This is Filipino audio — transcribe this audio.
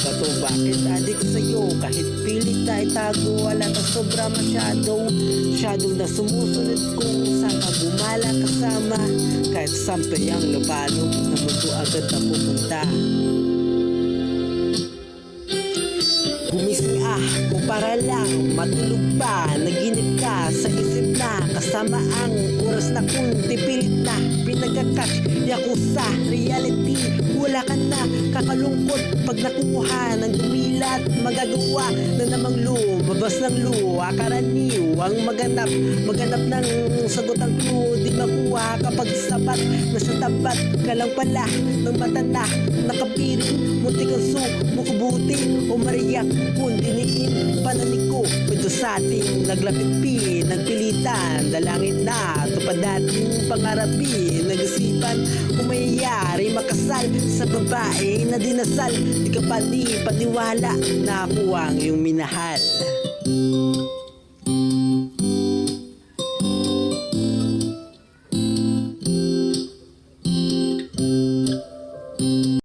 ba to? Bakit adik ko sa'yo? Kahit pilit na itago, wala na sobra masyadong na sumusunod kung saan ka bumala kasama. Kahit sampay ang labalog na mundo agad na pupunta. Gumising kung para lang matulog pa. Naginip ka sa isip na kasama ang oras na kung pilit na pinagkakatch ako sa reality. Wala ka na kakalungkot pag nakuha ng dumilat. Magagawa na namang lumabas ng luha. Karaniw ang maganap ng sagot ang clue. Di makuha kapag sabat na sa tapat ka lang pala ng mata na nakapiring. Muntik ang sumukubuti o mariyak kung diniin pananig ko. Pwede sa ating naglapit-pin nagpilitan, dalangin na tupad nating pangarapin. Nag-isipan kung mayayari makasal sa babae na dinasal. Di ka paniwala na ako ang iyong minahal.